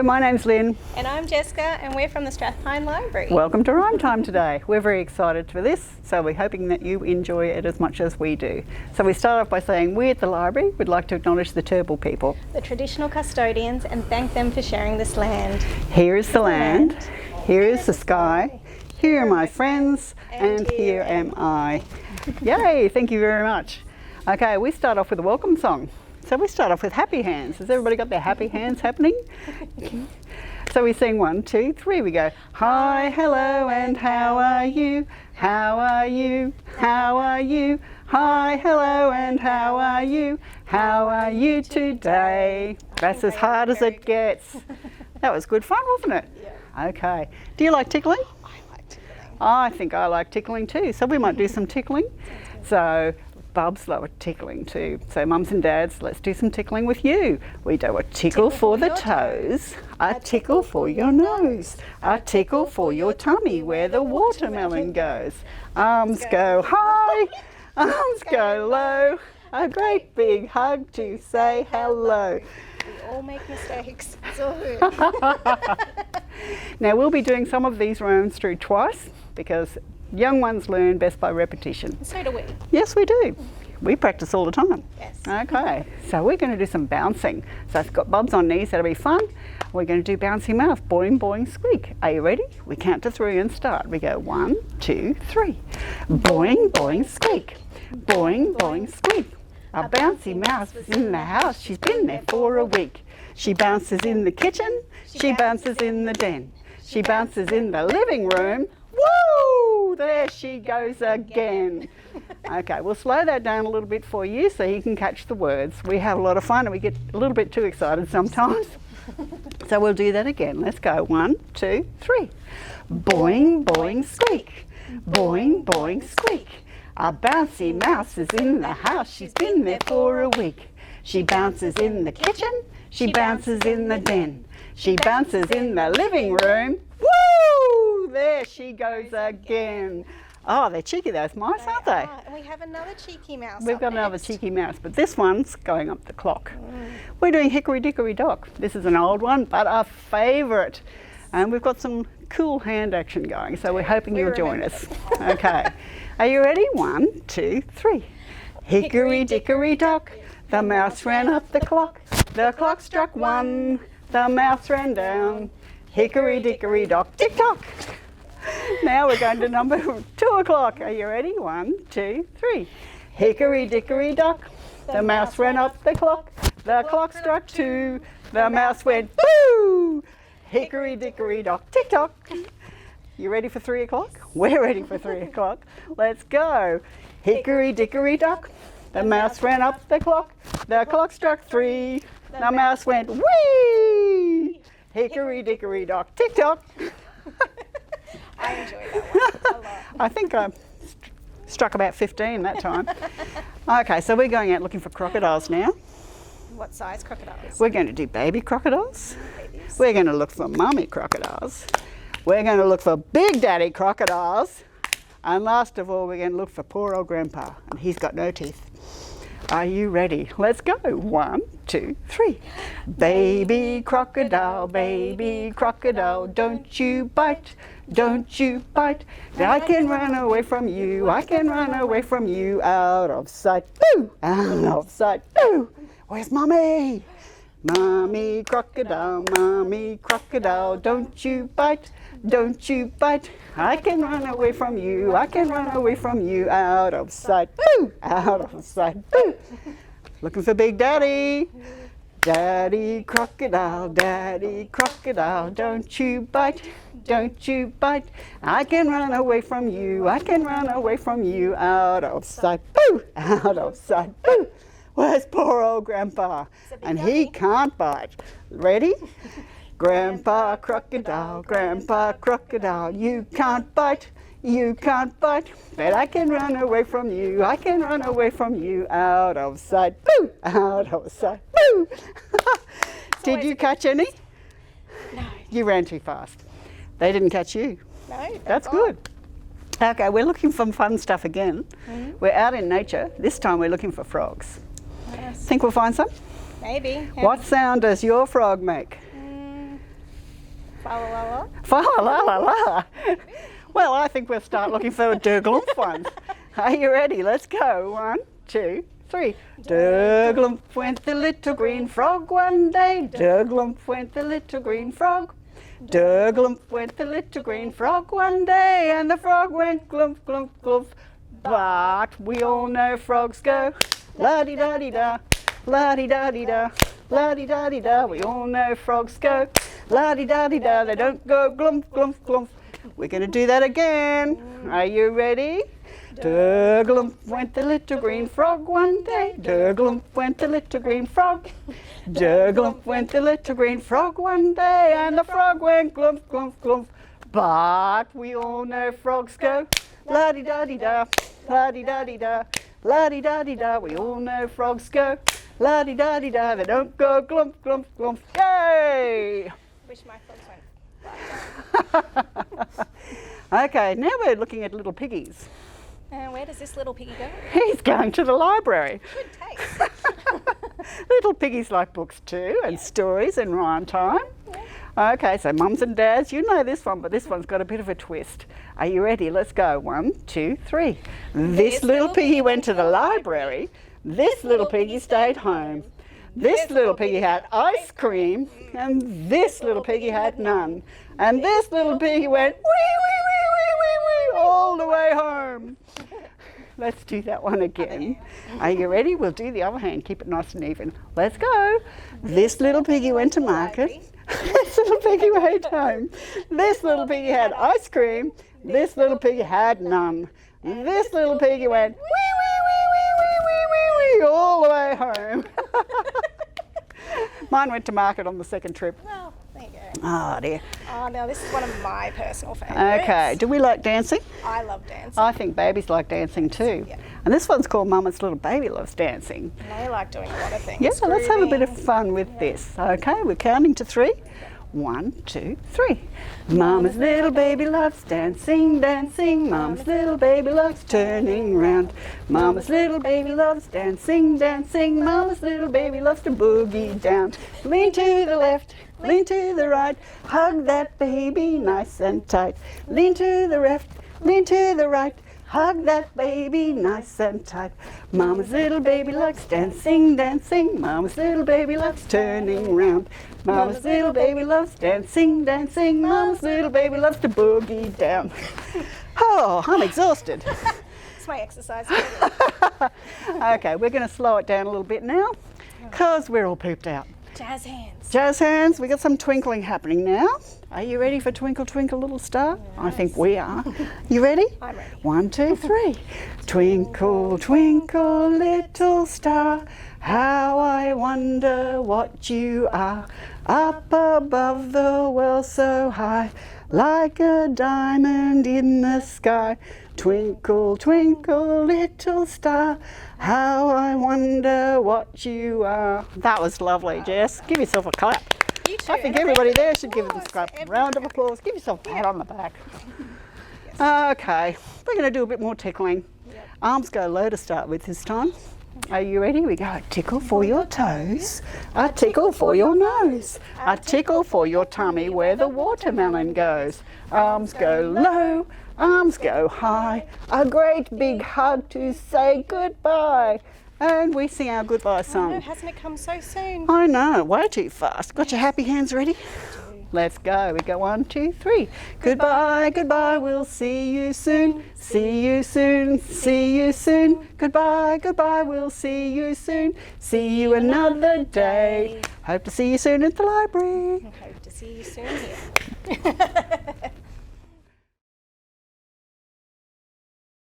Hello, my name's Lynn. And I'm Jessica, and we're from the Strathpine Library. Welcome to Rhyme Time today. We're very excited for this, so we're hoping that you enjoy it as much as we do. So we start off by saying we at the library would like to acknowledge the Turrbal people, the traditional custodians, and thank them for sharing this land. Here is the land, here is the sky, here are my friends, and here am I. Yay, thank you very much. Okay, we start off with a welcome song. So we start off with happy hands. Has everybody got their happy hands happening? So we sing 1, 2, 3. We go, hi, hello, and how are you? How are you? How are you? Hi, hello, and how are you? How are you today? That's as hard as it gets. That was good fun, wasn't it? Yeah. Okay. Do you like tickling? I like tickling. I think I like tickling too. So we might do some tickling. So Bubs love tickling too. So mums and dads, let's do some tickling with you. We do a tickle for the toes, a tickle for your nose, a tickle for your tummy where the watermelon goes. Arms go high, arms go low, a great big hug to say hello. We all make mistakes. It's all good. Now we'll be doing some of these rounds through twice because young ones learn best by repetition. So do we. Yes, we do. We practice all the time. Yes. Okay, so we're going to do some bouncing. So I've got Bubs on knees, that'll be fun. We're going to do bouncy mouth, boing, boing, squeak. Are you ready? We count to 3 and start. We go 1, 2, 3. Boing, boing, squeak. Boing, boing, squeak. A bouncy mouse is in the house. She's been there for a week. She bounces in the kitchen. She bounces in the den. She bounces in the living room. Woo! There she goes again. Okay, we'll slow that down a little bit for you so you can catch the words. We have a lot of fun and we get a little bit too excited sometimes. So we'll do that again. Let's go. 1, 2, 3. Boing, boing, squeak. Boing, boing, squeak. A bouncy mouse is in the house. She's been there for a week. She bounces in the kitchen. She bounces in the den. She bounces in the living room. Woo! There she goes again. Oh, they're cheeky, those mice, aren't they? And we have another cheeky mouse. We've got another cheeky mouse, but this one's going up the clock. We're doing Hickory, Dickory, Dock. This is an old one, but a favourite. And we've got some cool hand action going, so we're hoping you'll join us. Okay. Are you ready? 1, 2, 3. Hickory, Dickory, Dock. The mouse ran up the clock. The clock struck 1. The mouse ran down. Hickory, Dickory, Dock, tick tock. Now we're going to number 2 o'clock. Are you ready? 1, 2, 3. Hickory, Dickory, Dock. The mouse ran up the clock. The clock struck 2. The mouse went boo. Hickory, Dickory, Dock, tick tock. You ready for 3 o'clock? We're ready for 3 o'clock. Let's go. Hickory, Dickory, Dock. The mouse ran up the clock. The clock struck 3. The mouse went whee. Hickory, Dickory, Dock, tick tock. I enjoyed that one a lot. I think I struck about 15 that time. Okay, so we're going out looking for crocodiles now. What size crocodiles? We're going to do baby crocodiles. Babies. We're going to look for mummy crocodiles. We're going to look for big daddy crocodiles. And last of all, we're going to look for poor old grandpa, and he's got no teeth. Are you ready? Let's go. 1, 2, 3. Baby crocodile, don't you bite, don't you bite. I can run away from you, I can run away from you, out of sight, boo, out of sight, boo. Where's Mummy? Mummy crocodile, don't you bite, don't you bite. I can run away from you, I can run away from you, out of sight, boo, out of sight, boo. Looking for Big Daddy. Daddy crocodile, don't you bite, don't you bite. I can run away from you, I can run away from you, out of sight, boo, out of sight, boo. Where's poor old Grandpa? And he can't bite. Ready? Grandpa crocodile, you can't bite, but I can run away from you, I can run away from you, out of sight, boo, out of sight, boo. Did you catch any? No. You ran too fast. They didn't catch you. No. That's good. Okay, we're looking for fun stuff again. We're out in nature. This time we're looking for frogs. Yes. Think we'll find some? Maybe. What sound does your frog make? Fa la la la. Fa la la la. Well, I think we'll start looking for Durglumph ones. Are you ready? Let's go. 1, 2, 3. Durglumph went the little green frog one day. Durglumph went the little green frog. Durglumph went the little green frog one day, and the frog went glump, glump, glump. But we all know frogs go la-di-da-di-da, la-di-da-di-da, la-di-da-di-da. We all know frogs go la-di-da-di-da. They don't go glump, glump, glump. We're going to do that again. Are you ready? Durglumph went the little green frog one day. Durglumph went the little green frog. Durglumph went the little green frog one day, and the frog went glump, glump, glump. But we all know frogs go la-di-da-di-da, la-di-da-di-da, la-di-da-di-da. We all know frogs go la-di-da-di-da. They don't go glump, glump, glump. Yay! Wish my frogs went. Okay, now we're looking at little piggies. Where does this little piggy go? He's going to the library. Good taste. Little piggies like books too, and stories and rhyme time. Yeah. Okay, so mums and dads, you know this one, but this one's got a bit of a twist. Are you ready? Let's go. 1, 2, 3. This little piggy went to the library. This little piggy stayed home. This little piggy had ice cream, and this little piggy had none. And this little piggy went wee, wee, wee, wee, wee, wee, all the way home. Let's do that one again. Are you ready? We'll do the other hand. Keep it nice and even. Let's go. This little piggy went to market. This little piggy went home. This little piggy had ice cream. This little piggy had none. This little piggy went wee, wee, wee, wee, wee, wee, wee, wee, all the way home. Mine went to market on the second trip. Well, there you go. Oh dear. Oh, now this is one of my personal favourites. Okay, do we like dancing? I love dancing. I think babies like dancing too. Yeah. And this one's called Mama's Little Baby Loves Dancing. And they like doing a lot of things. Yeah, so let's have a bit of Grooving. fun with this. Okay, we're counting to 3. 1, 2, 3. Mama's little baby loves dancing, dancing. Mama's little baby loves turning round. Mama's little baby loves dancing, dancing. Mama's little baby loves to boogie down. Lean to the left, lean to the right. Hug that baby nice and tight. Lean to the left, lean to the right. Hug that baby nice and tight. Mama's little baby likes dancing, dancing. Mama's little baby likes turning round. Mama's little baby loves dancing, dancing. Mama's little baby loves to boogie down. Oh, I'm exhausted. It's my exercise. Okay, we're going to slow it down a little bit now because we're all pooped out. Jazz hands. Jazz hands, we got some twinkling happening now. Are you ready for Twinkle, Twinkle, Little Star? Yes. I think we are. You ready? I'm ready. 1, 2, 3. Twinkle, twinkle, little star, how I wonder what you are. Up above the world so high, like a diamond in the sky. Twinkle, twinkle, little star, how I wonder what you are. That was lovely, Jess. Give yourself a clap. You too. I think And everybody there should give them applause. a round of applause. Give yourself a pat on the back. Okay, we're going to do a bit more tickling. Yep. Arms go low to start with this time. Are you ready? We go a tickle for your toes, a tickle for your nose, a tickle for your tummy where the watermelon goes. Arms go low, arms go high, a great big hug to say goodbye. And we sing our goodbye Oh, song. no, hasn't it come so soon? I know, way too fast. Got your happy hands ready? Let's go. We go 1, 2, 3. Goodbye, goodbye, we'll see you soon. See you soon, see you soon. Goodbye, goodbye, we'll see you soon. See you another day. Hope to see you soon at the library. Hope to see you soon here.